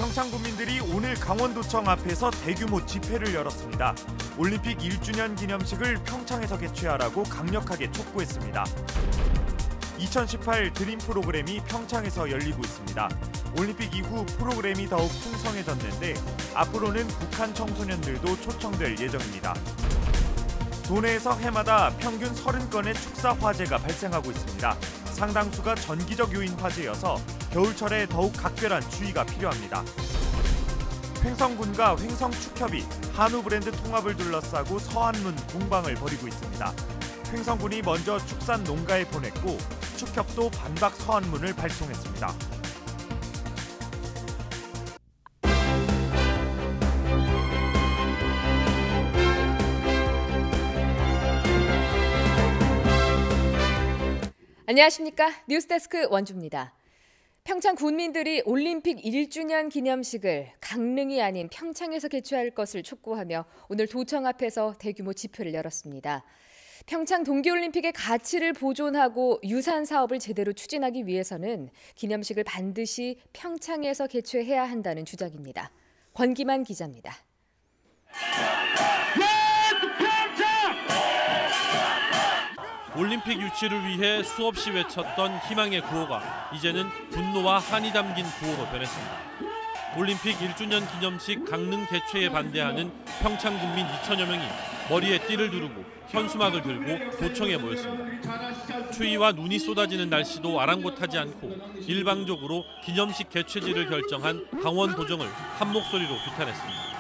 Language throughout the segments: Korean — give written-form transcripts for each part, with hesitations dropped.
평창 군민들이 오늘 강원도청 앞에서 대규모 집회를 열었습니다. 올림픽 1주년 기념식을 평창에서 개최하라고 강력하게 촉구했습니다. 2018 드림 프로그램이 평창에서 열리고 있습니다. 올림픽 이후 프로그램이 더욱 풍성해졌는데 앞으로는 북한 청소년들도 초청될 예정입니다. 도내에서 해마다 평균 30건의 축사 화재가 발생하고 있습니다. 상당수가 전기적 요인 화재여서 겨울철에 더욱 각별한 주의가 필요합니다. 횡성군과 횡성축협이 한우 브랜드 통합을 둘러싸고 서한문 공방을 벌이고 있습니다. 횡성군이 먼저 축산 농가에 보냈고 축협도 반박 서한문을 발송했습니다. 안녕하십니까? 뉴스데스크 원주입니다. 평창 군민들이 올림픽 1주년 기념식을 강릉이 아닌 평창에서 개최할 것을 촉구하며 오늘 도청 앞에서 대규모 집회를 열었습니다. 평창 동계올림픽의 가치를 보존하고 유산 사업을 제대로 추진하기 위해서는 기념식을 반드시 평창에서 개최해야 한다는 주장입니다. 권기만 기자입니다. 올림픽 유치를 위해 수없이 외쳤던 희망의 구호가 이제는 분노와 한이 담긴 구호로 변했습니다. 올림픽 1주년 기념식 강릉 개최에 반대하는 평창 군민 2천여 명이 머리에 띠를 두르고 현수막을 들고 도청에 모였습니다. 추위와 눈이 쏟아지는 날씨도 아랑곳하지 않고 일방적으로 기념식 개최지를 결정한 강원도정을 한 목소리로 비탄했습니다.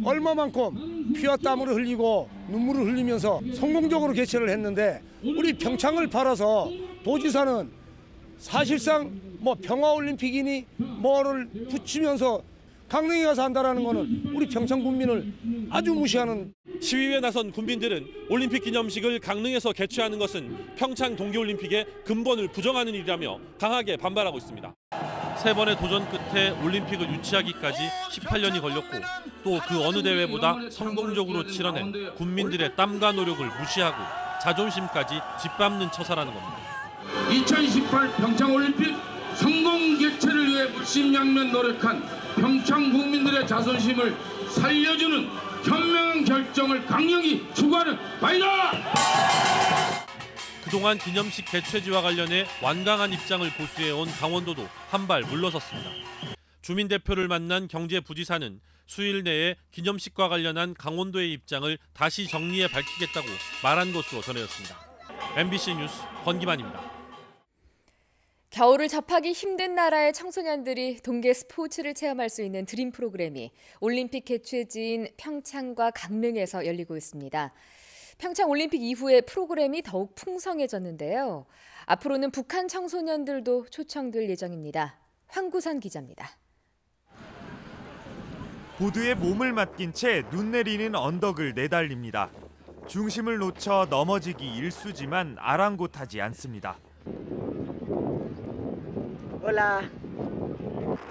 얼마만큼 피와 땀을 흘리고 눈물을 흘리면서 성공적으로 개최를 했는데 우리 평창을 팔아서 도지사는 사실상 평화올림픽이니 뭐를 붙이면서 강릉에 가서 한다라는 거는 우리 평창 군민을 아주 무시하는. 시위에 나선 군민들은 올림픽 기념식을 강릉에서 개최하는 것은 평창 동계올림픽의 근본을 부정하는 일이라며 강하게 반발하고 있습니다. 세 번의 도전 끝에 올림픽을 유치하기까지 18년이 걸렸고 또 그 어느 대회보다 성공적으로 치러낸 군민들의 땀과 노력을 무시하고 자존심까지 짓밟는 처사라는 겁니다. 2018 평창올림픽 성공 개최를 위해 물심양면 노력한 평창 국민들의 자존심을 살려주는 현명한 결정을 강력히 추구하는 바이다! 그동안 기념식 개최지와 관련해 완강한 입장을 고수해온 강원도도 한발 물러섰습니다. 주민 대표를 만난 경제부지사는 수일 내에 기념식과 관련한 강원도의 입장을 다시 정리해 밝히겠다고 말한 것으로 전해졌습니다. MBC 뉴스 권기만입니다. 겨울을 접하기 힘든 나라의 청소년들이 동계 스포츠를 체험할 수 있는 드림 프로그램이 올림픽 개최지인 평창과 강릉에서 열리고 있습니다. 평창 올림픽 이후에 프로그램이 더욱 풍성해졌는데요. 앞으로는 북한 청소년들도 초청될 예정입니다. 황구선 기자입니다. 보드에 몸을 맡긴 채 눈 내리는 언덕을 내달립니다. 중심을 놓쳐 넘어지기 일쑤지만 아랑곳하지 않습니다. 올라.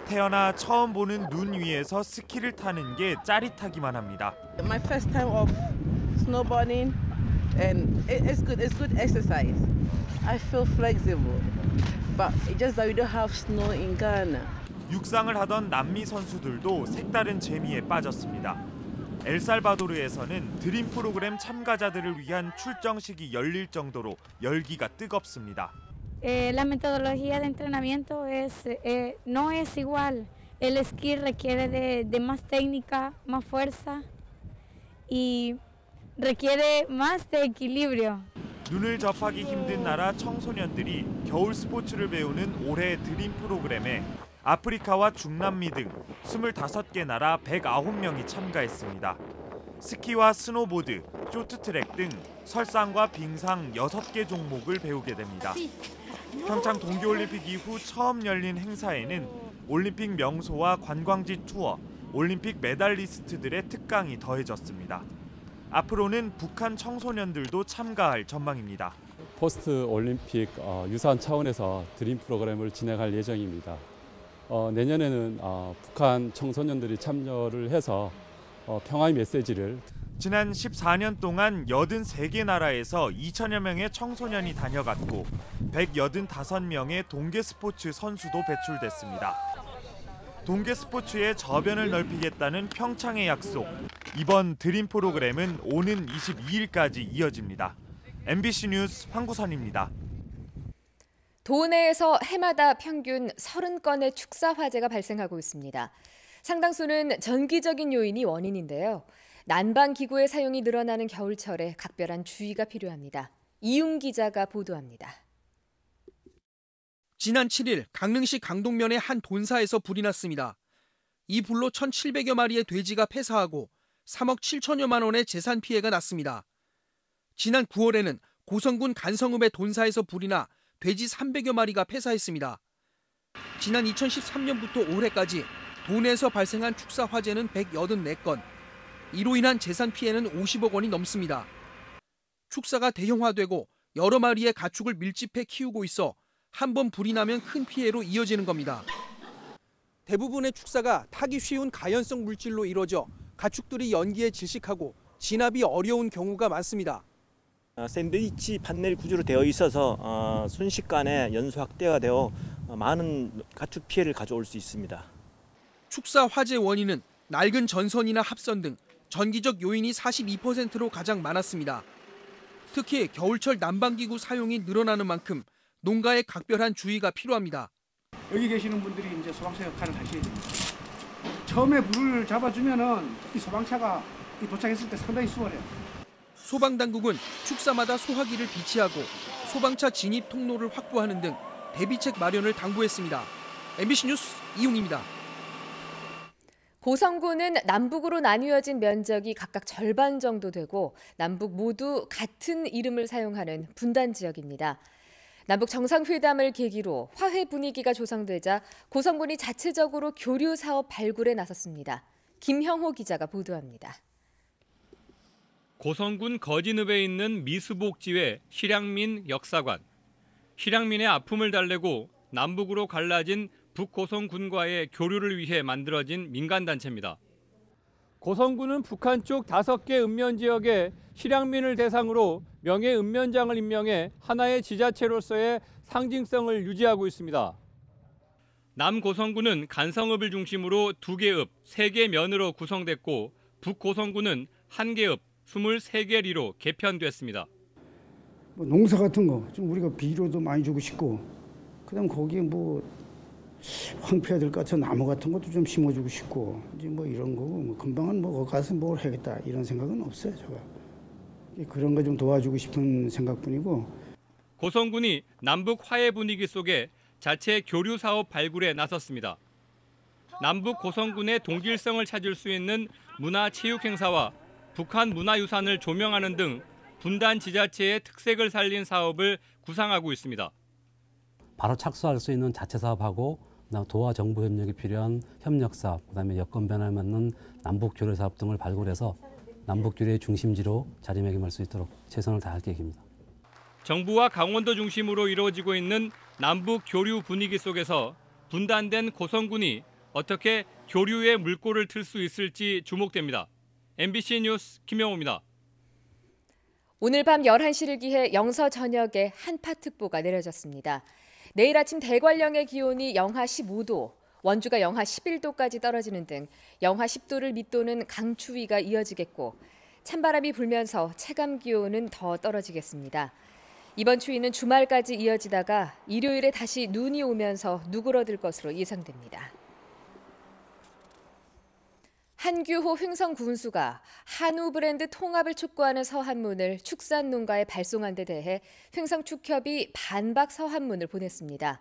태어나 처음 보는 눈 위에서 스키를 타는 게 짜릿하기만 합니다. My first time of snowboarding and it's good exercise. I feel flexible. But it's just that we don't have snow in Ghana. 육상을 하던 남미 선수들도 색다른 재미에 빠졌습니다. 엘살바도르에서는 드림 프로그램 참가자들을 위한 출정식이 열릴 정도로 열기가 뜨겁습니다. La metodología de entrenamiento no es igual. El esquí requiere de más técnica, más fuerza y requiere más de equilibrio. 눈을 접하기 힘든 나라 청소년들이 겨울 스포츠를 배우는 올해 드림 프로그램에 아프리카와 중남미 등 25개 나라 109명이 참가했습니다. 스키와 스노보드, 쇼트트랙 등 설상과 빙상 6개 종목을 배우게 됩니다. 평창 동계올림픽 이후 처음 열린 행사에는 올림픽 명소와 관광지 투어, 올림픽 메달리스트들의 특강이 더해졌습니다. 앞으로는 북한 청소년들도 참가할 전망입니다. 포스트 올림픽 유사한 차원에서 드림 프로그램을 진행할 예정입니다. 내년에는 북한 청소년들이 참여를 해서 평화의 메시지를. 지난 14년 동안 83개 나라에서 2천여 명의 청소년이 다녀갔고 185명의 동계 스포츠 선수도 배출됐습니다. 동계 스포츠의 저변을 넓히겠다는 평창의 약속. 이번 드림 프로그램은 오는 22일까지 이어집니다. MBC 뉴스 황구선입니다. 도내에서 해마다 평균 30건의 축사 화재가 발생하고 있습니다. 상당수는 전기적인 요인이 원인인데요. 난방기구의 사용이 늘어나는 겨울철에 각별한 주의가 필요합니다. 이용 기자가 보도합니다. 지난 7일 강릉시 강동면의 한 돈사에서 불이 났습니다. 이 불로 1,700여 마리의 돼지가 폐사하고 3억 7천여만 원의 재산 피해가 났습니다. 지난 9월에는 고성군 간성읍의 돈사에서 불이 나 돼지 300여 마리가 폐사했습니다. 지난 2013년부터 올해까지 도내에서 발생한 축사 화재는 184건, 이로 인한 재산 피해는 50억 원이 넘습니다. 축사가 대형화되고 여러 마리의 가축을 밀집해 키우고 있어 한 번 불이 나면 큰 피해로 이어지는 겁니다. 대부분의 축사가 타기 쉬운 가연성 물질로 이루어져 가축들이 연기에 질식하고 진압이 어려운 경우가 많습니다. 샌드위치 판넬 구조로 되어 있어서 순식간에 연소 확대가 되어 많은 가축 피해를 가져올 수 있습니다. 축사 화재 원인은 낡은 전선이나 합선 등 전기적 요인이 42%로 가장 많았습니다. 특히 겨울철 난방기구 사용이 늘어나는 만큼 농가에 각별한 주의가 필요합니다. 여기 계시는 분들이 이제 소방차 역할을 하셔야 됩니다. 처음에 불을 잡아주면은 이 소방차가 도착했을 때 상당히 수월해요. 소방당국은 축사마다 소화기를 비치하고 소방차 진입 통로를 확보하는 등 대비책 마련을 당부했습니다. MBC 뉴스 이용입니다. 고성군은 남북으로 나뉘어진 면적이 각각 절반 정도 되고 남북 모두 같은 이름을 사용하는 분단 지역입니다. 남북 정상회담을 계기로 화해 분위기가 조성되자 고성군이 자체적으로 교류 사업 발굴에 나섰습니다. 김형호 기자가 보도합니다. 고성군 거진읍에 있는 미수복지회 실향민 역사관. 실향민의 아픔을 달래고 남북으로 갈라진 북고성군과의 교류를 위해 만들어진 민간단체입니다. 고성군은 북한 쪽 5개 읍면 지역에 실향민을 대상으로 명예읍면장을 임명해 하나의 지자체로서의 상징성을 유지하고 있습니다. 남고성군은 간성읍을 중심으로 2개 읍, 3개 면으로 구성됐고 북고성군은 1개 읍, 23개 리로 개편됐습니다. 농사 같은 거 좀 우리가 비료도 많이 주고 싶고, 그다음 거기에 황폐해야 될 것 같은 나무 같은 것도 좀 심어주고 싶고, 이제 이런 거고 금방은 거기 가서 뭘 하겠다 이런 생각은 없어요. 제가 그런 거 좀 도와주고 싶은 생각뿐이고. 고성군이 남북 화해 분위기 속에 자체 교류 사업 발굴에 나섰습니다. 남북 고성군의 동질성을 찾을 수 있는 문화체육 행사와 북한 문화유산을 조명하는 등 분단 지자체의 특색을 살린 사업을 구상하고 있습니다. 바로 착수할 수 있는 자체 사업하고 도와 정부 협력이 필요한 협력 사업, 그다음에 여건 변화에 맞는 남북 교류 사업 등을 발굴해서 남북 교류의 중심지로 자리매김할 수 있도록 최선을 다할 계획입니다. 정부와 강원도 중심으로 이루어지고 있는 남북 교류 분위기 속에서 분단된 고성군이 어떻게 교류의 물꼬를 틀 수 있을지 주목됩니다. MBC 뉴스 김영호입니다. 오늘 밤 11시를 기해 영서 전역에 한파특보가 내려졌습니다. 내일 아침 대관령의 기온이 영하 15도, 원주가 영하 11도까지 떨어지는 등 영하 10도를 밑도는 강추위가 이어지겠고 찬바람이 불면서 체감 기온은 더 떨어지겠습니다. 이번 추위는 주말까지 이어지다가 일요일에 다시 눈이 오면서 누그러들 것으로 예상됩니다. 한규호 횡성군수가 한우 브랜드 통합을 촉구하는 서한문을 축산농가에 발송한 데 대해 횡성축협이 반박 서한문을 보냈습니다.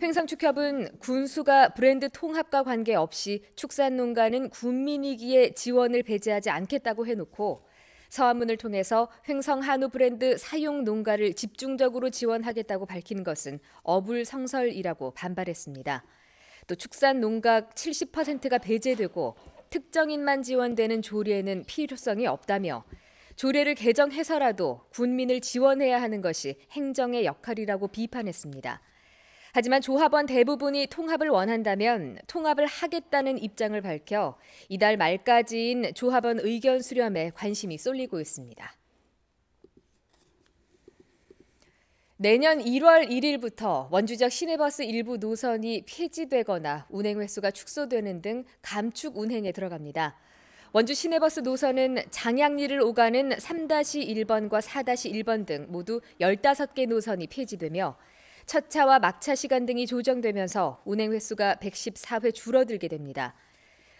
횡성축협은 군수가 브랜드 통합과 관계없이 축산농가는 군민이기에 지원을 배제하지 않겠다고 해놓고 서한문을 통해서 횡성 한우 브랜드 사용 농가를 집중적으로 지원하겠다고 밝힌 것은 어불성설이라고 반발했습니다. 또 축산 농가 70%가 배제되고 특정인만 지원되는 조례에는 필요성이 없다며 조례를 개정해서라도 군민을 지원해야 하는 것이 행정의 역할이라고 비판했습니다. 하지만 조합원 대부분이 통합을 원한다면 통합을 하겠다는 입장을 밝혀 이달 말까지인 조합원 의견 수렴에 관심이 쏠리고 있습니다. 내년 1월 1일부터 원주적 시내버스 일부 노선이 폐지되거나 운행 횟수가 축소되는 등 감축 운행에 들어갑니다. 원주 시내버스 노선은 장양리를 오가는 3-1번과 4-1번 등 모두 15개 노선이 폐지되며 첫 차와 막차 시간 등이 조정되면서 운행 횟수가 114회 줄어들게 됩니다.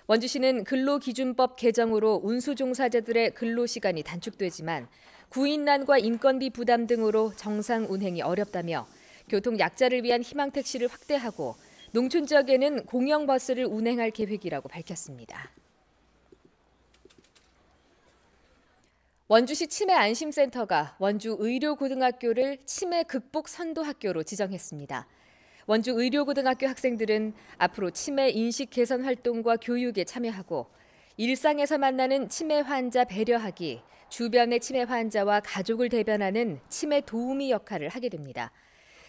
원주시는 근로기준법 개정으로 운수종사자들의 근로시간이 단축되지만 구인난과 인건비 부담 등으로 정상 운행이 어렵다며 교통 약자를 위한 희망택시를 확대하고 농촌 지역에는 공영버스를 운행할 계획이라고 밝혔습니다. 원주시 치매안심센터가 원주 의료고등학교를 치매 극복 선도학교로 지정했습니다. 원주 의료고등학교 학생들은 앞으로 치매 인식 개선 활동과 교육에 참여하고 일상에서 만나는 치매 환자 배려하기, 주변의 치매 환자와 가족을 대변하는 치매 도우미 역할을 하게 됩니다.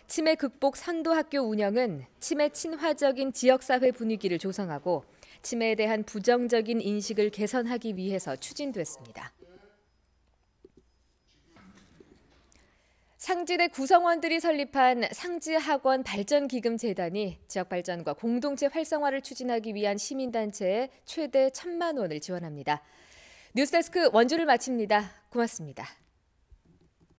치매 극복 선도학교 운영은 치매 친화적인 지역사회 분위기를 조성하고 치매에 대한 부정적인 인식을 개선하기 위해서 추진됐습니다. 상지대 구성원들이 설립한 상지학원 발전기금재단이 지역 발전과 공동체 활성화를 추진하기 위한 시민단체에 최대 1,000만 원을 지원합니다. 뉴스데스크 원주를 마칩니다. 고맙습니다.